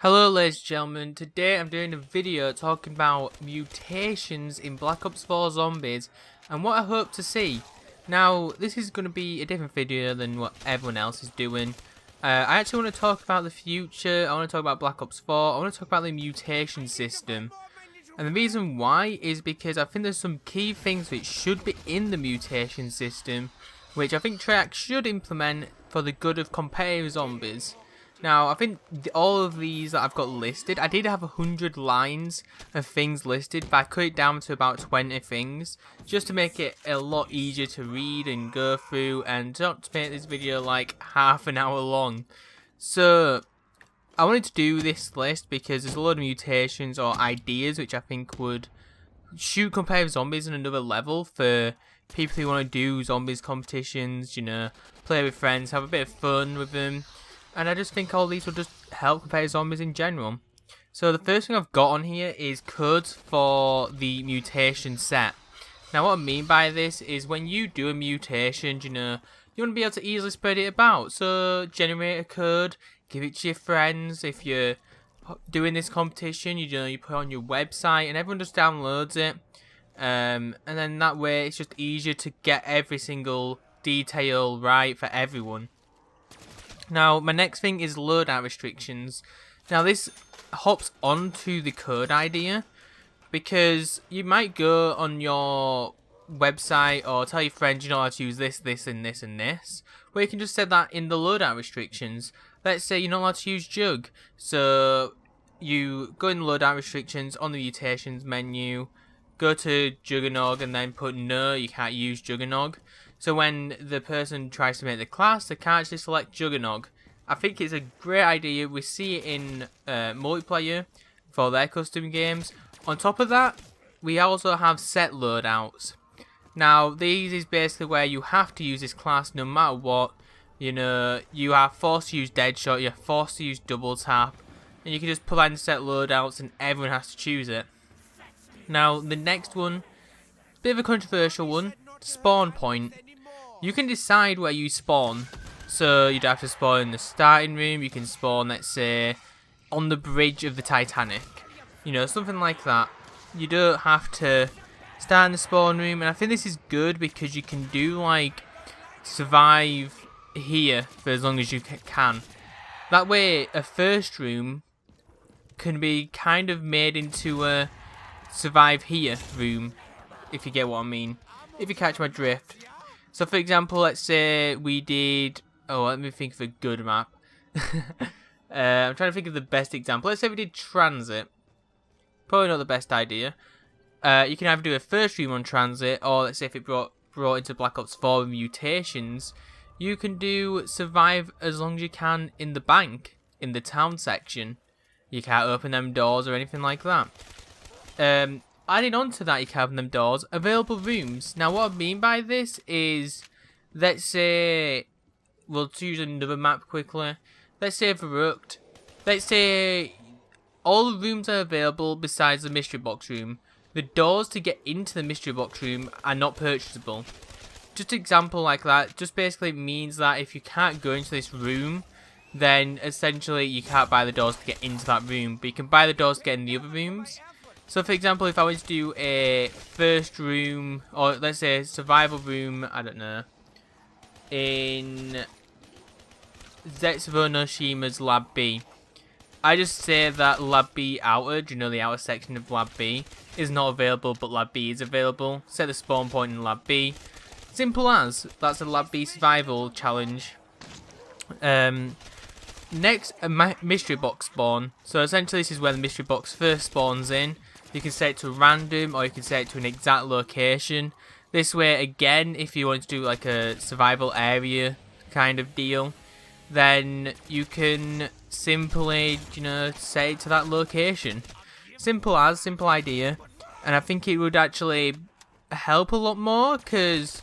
Hello ladies and gentlemen, today I'm doing a video talking about mutations in Black Ops 4 Zombies and what I hope to see. Now this is going to be a different video than what everyone else is doing. I actually want to talk about the future, I want to talk about Black Ops 4, I want to talk about the mutation system. And the reason why is because I think there's some key things which should be in the mutation system, which I think Treyarch should implement for the good of competitive zombies. Now, I think all of these that I've got listed, I did have 100 lines of things listed, but I cut it down to about 20 things, just to make it a lot easier to read and go through, and not to make this video like half an hour long. So, I wanted to do this list because there's a lot of mutations or ideas which I think would shoot competitive zombies in another level for people who want to do zombies competitions, you know, play with friends, have a bit of fun with them. And I just think all these will just help competitive zombies in general. So the first thing I've got on here is codes for the mutation set. Now what I mean by this is when you do a mutation, you know, you want to be able to easily spread it about. So generate a code, give it to your friends. If you're doing this competition, you know, you put it on your website and everyone just downloads it. And then that way it's just easier to get every single detail right for everyone. Now, my next thing is loadout restrictions. Now, this hops onto the code idea, because you might go on your website or tell your friends you know how to use this, this, and this, and this, where you can just set that in the loadout restrictions. Let's say you're not allowed to use Jug, so you go in the loadout restrictions on the mutations menu, go to Juggernog and then put no, you can't use Juggernog. So when the person tries to make the class, they can't actually select Juggernog. I think it's a great idea. We see it in multiplayer for their custom games. On top of that, we also have set loadouts. Now, these is basically where you have to use this class no matter what. You know, you are forced to use Deadshot, you're forced to use Double Tap, and you can just put that in set loadouts and everyone has to choose it. Now, the next one, bit of a controversial one, spawn point. You can decide where you spawn. So you'd have to spawn in the starting room, you can spawn, let's say, on the bridge of the Titanic. You know, something like that. You don't have to start in the spawn room, and I think this is good because you can do, like, survive here for as long as you can. That way, a first room can be kind of made into a survive here room, if you get what I mean. If you catch my drift. So for example, let's say we did, let me think of a good map. I'm trying to think of the best example. Let's say we did transit. Probably not the best idea. You can either do a first room on transit, or let's say if it brought into Black Ops 4 with mutations, you can do survive as long as you can in the bank, in the town section. You can't open them doors or anything like that. Adding on to that, you can have them doors, available rooms. Now what I mean by this is, let's say, we'll choose another map quickly. Let's say Verrucht. Let's say all the rooms are available besides the mystery box room. The doors to get into the mystery box room are not purchasable. Just an example like that just basically means that if you can't go into this room, then essentially you can't buy the doors to get into that room, but you can buy the doors to get in the other rooms. So for example, if I was to do a first room, or let's say a survival room, I don't know, in Zetsubo Noshima's Lab B, I just say that Lab B outer, do you know the outer section of Lab B, is not available, but Lab B is available. Set the spawn point in Lab B. Simple as, that's a Lab B survival challenge. Next, a mystery box spawn. So essentially this is where the mystery box first spawns in. You can set it to random, or you can set it to an exact location. This way, again, if you want to do like a survival area kind of deal, then you can simply, you know, set it to that location. Simple idea. And I think it would actually help a lot more, because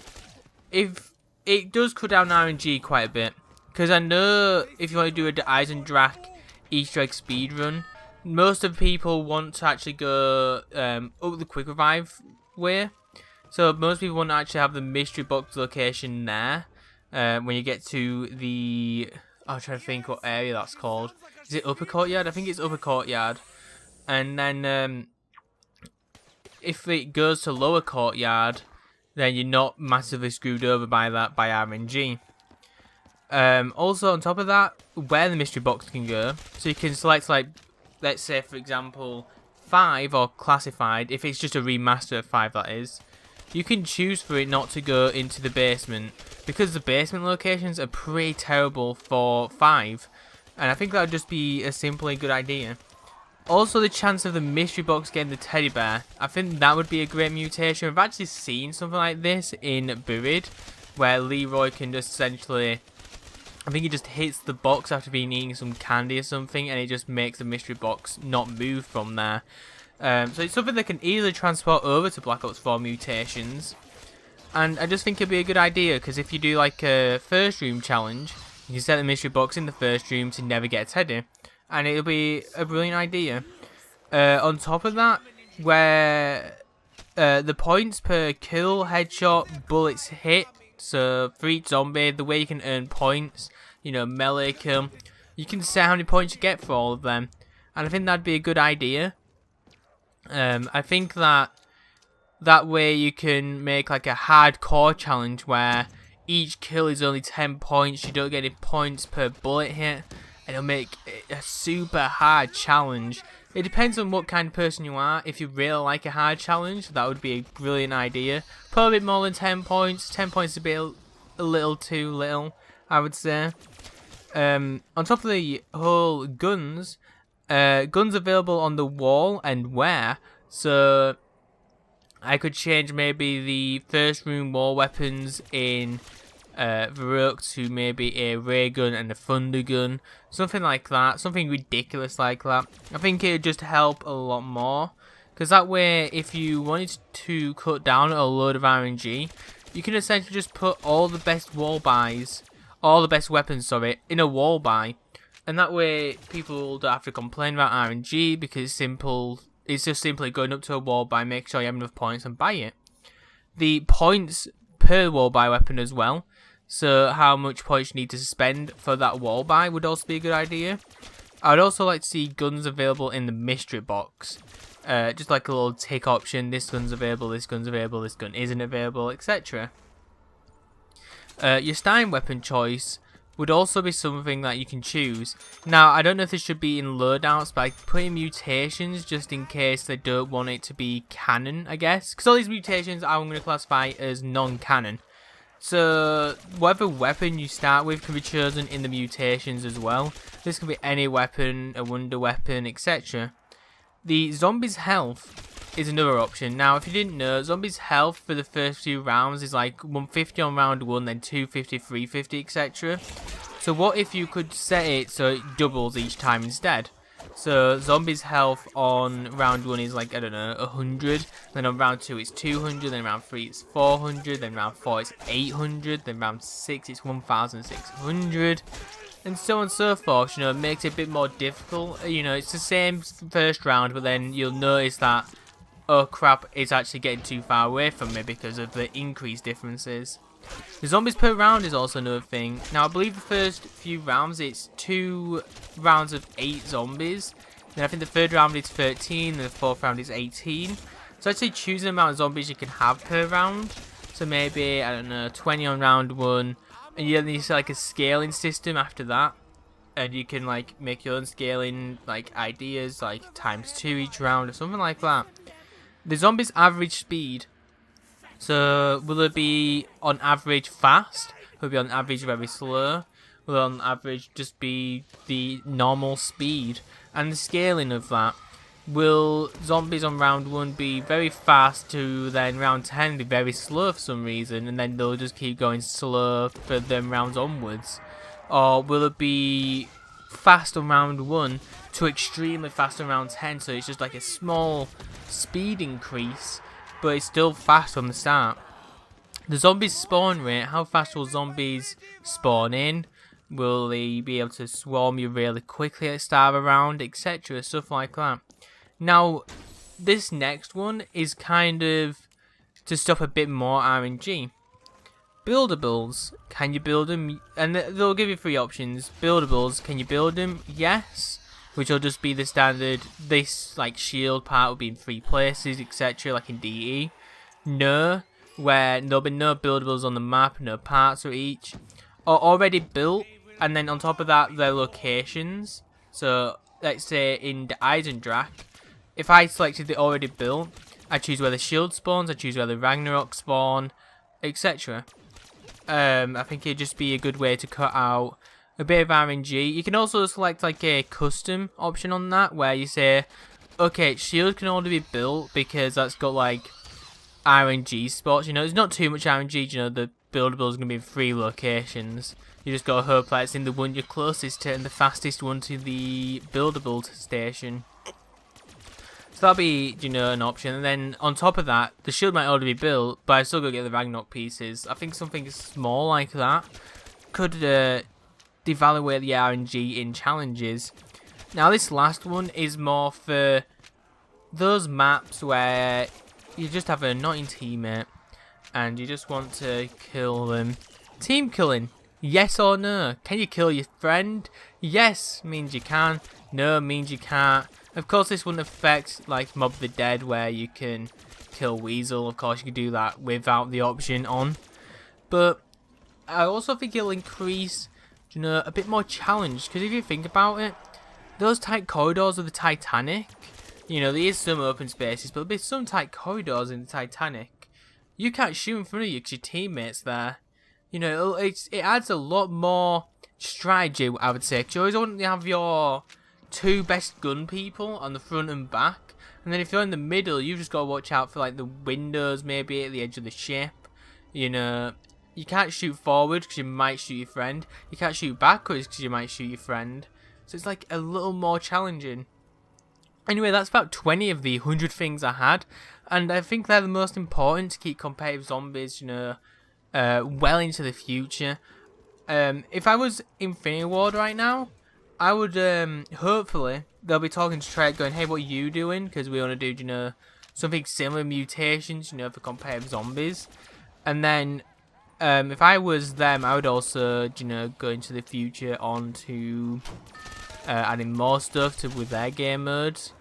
if it does cut down RNG quite a bit. Because I know if you want to do a Eisendrache Easter egg speedrun, most of the people want to actually go up the quick revive way. So most people want to actually have the mystery box location there when you get to the I'm trying to think what area that's called. Is it upper courtyard? I think it's upper courtyard. And then if it goes to lower courtyard, then you're not massively screwed over by that by RNG. Also on top of that, where the mystery box can go, so you can select, like, let's say for example 5 or classified, if it's just a remaster of 5 that is, you can choose for it not to go into the basement, because the basement locations are pretty terrible for 5, and I think that would just be a simply good idea. Also, the chance of the mystery box getting the teddy bear, I think that would be a great mutation. I've actually seen something like this in Buried, where Leroy can just essentially, I think he just hits the box after being eating some candy or something, and it just makes the mystery box not move from there. So it's something that can easily transport over to Black Ops 4 Mutations, and I just think it'd be a good idea, because if you do like a first room challenge, you can set the mystery box in the first room to never get a teddy, and it'll be a brilliant idea. On top of that, where the points per kill, headshot, bullets hit, so for each zombie, the way you can earn points, you know, melee kill, you can set how many points you get for all of them, and I think that'd be a good idea. I think that way you can make like a hardcore challenge where each kill is only 10 points, you don't get any points per bullet hit, and it'll make it a super hard challenge. It depends on what kind of person you are. If you really like a hard challenge, that would be a brilliant idea. Put a bit more than 10 points. 10 points is a little too little, I would say. On top of the whole guns, guns available on the wall and where. So I could change maybe the first room wall weapons in Varrock to maybe a ray gun and a thunder gun, something like that, something ridiculous like that. I think it would just help a lot more, because that way if you wanted to cut down a load of RNG, you can essentially just put all the best wall buys, all the best weapons, sorry, in a wall buy, and that way people don't have to complain about RNG, because it's simple. It's just simply going up to a wall buy, make sure you have enough points and buy it. The points per wall buy weapon as well, so how much points you need to spend for that wall buy would also be a good idea. I would also like to see guns available in the mystery box, just like a little tick option, this gun's available, this gun's available, this gun isn't available, etc. Your Stein weapon choice would also be something that you can choose. Now, I don't know if this should be in loadouts, but I put in mutations just in case they don't want it to be canon, I guess. Because all these mutations I'm going to classify as non-canon. So, whatever weapon you start with can be chosen in the mutations as well. This can be any weapon, a wonder weapon, etc. The zombies' health is another option. Now, if you didn't know, zombies' health for the first few rounds is like 150 on round 1, then 250, 350, etc. So what if you could set it so it doubles each time instead? So zombies' health on round 1 is like, I don't know, 100, then on round 2 it's 200, then round 3 it's 400, then round 4 it's 800, then round 6 it's 1600, and so on and so forth. You know, it makes it a bit more difficult. You know, it's the same first round, but then you'll notice that, oh crap, it's actually getting too far away from me because of the increased differences. The zombies per round is also another thing. Now, I believe the first few rounds it's 2 rounds of 8 zombies. Then I think the third round is 13, and the fourth round is 18. So I'd say choose the amount of zombies you can have per round. So maybe, I don't know, 20 on round 1. And you then use like a scaling system after that. And you can like make your own scaling like ideas, like ×2 each round or something like that. The zombies' average speed. So, will it be on average fast? Will it be on average very slow? Will it on average just be the normal speed? And the scaling of that. Will zombies on round 1 be very fast to then round 10 be very slow for some reason, and then they'll just keep going slow for them rounds onwards? Or will it be fast on round 1 to extremely fast on round 10, so it's just like a small speed increase, but it's still fast from the start? The zombies spawn rate, how fast will zombies spawn in? Will they be able to swarm you really quickly at the start of a round, etc, stuff like that. Now, this next one is kind of to stop a bit more RNG. Buildables, can you build them? And they'll give you 3 options. Buildables, can you build them? Yes. which will just be the standard. This like shield part will be in 3 places, etc., like in DE. No, where there'll be no buildables on the map, no parts for each, or already built, and then on top of that, their locations. So let's say in the Eisendrach, if I selected the already built, I choose where the shield spawns, I choose where the Ragnarok spawn, etc. I think it'd just be a good way to cut out a bit of RNG. You can also select like a custom option on that, where you say, okay, shield can only be built because that's got like RNG spots. You know, there's not too much RNG. You know, the buildable is going to be in 3 locations. You just got to hope that it's in the one you're closest to and the fastest one to the buildable station. So that'll be, you know, an option. And then on top of that, the shield might already be built, but I still got to get the Ragnarok pieces. I think something small like that could devaluate the RNG in challenges. Now this last one is more for those maps where you just have a annoying teammate and you just want to kill them. Team killing. Yes or no? Can you kill your friend? Yes means you can. No means you can't. Of course, this wouldn't affect like Mob the Dead, where you can kill Weasel. Of course, you can do that without the option on. But I also think it'll increase, you know, a bit more challenge. Because if you think about it, those tight corridors of the Titanic, you know, there is some open spaces, but there'll be some tight corridors in the Titanic. You can't shoot in front of you because your teammate's there. You know, it adds a lot more strategy, I would say. Because you always want to have your 2 best gun people on the front and back, and then if you're in the middle, you just got to watch out for like the windows, maybe at the edge of the ship. You know, you can't shoot forward because you might shoot your friend. You can't shoot backwards because you might shoot your friend. So it's like a little more challenging. Anyway, that's about 20 of the 100 things I had, and I think they're the most important to keep competitive zombies, you know, well into the future. If I was Infinity Ward right now, I would, hopefully, they'll be talking to Trek going, hey, what are you doing? Because we want to do, you know, something similar, mutations, you know, for competitive zombies. And then, if I was them, I would also, you know, go into the future on to adding more stuff with their game modes.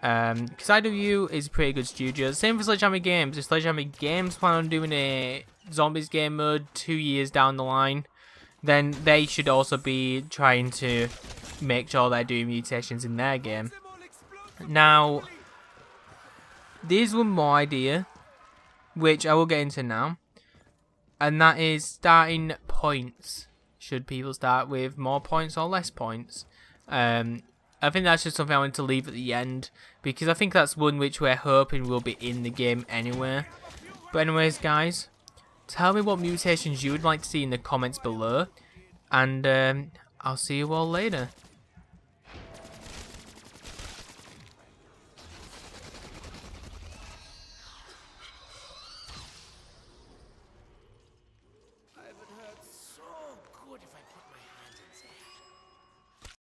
Because IW is a pretty good studio. Same for Sledgehammer Games. If Sledgehammer Games plan on doing a zombies game mode 2 years down the line, then they should also be trying to make sure they're doing mutations in their game. Now, there's one more idea, which I will get into now, and that is starting points. Should people start with more points or less points? I think that's just something I want to leave at the end, because I think that's one which we're hoping will be in the game anyway. But anyways, guys, tell me what mutations you would like to see in the comments below, and I'll see you all later.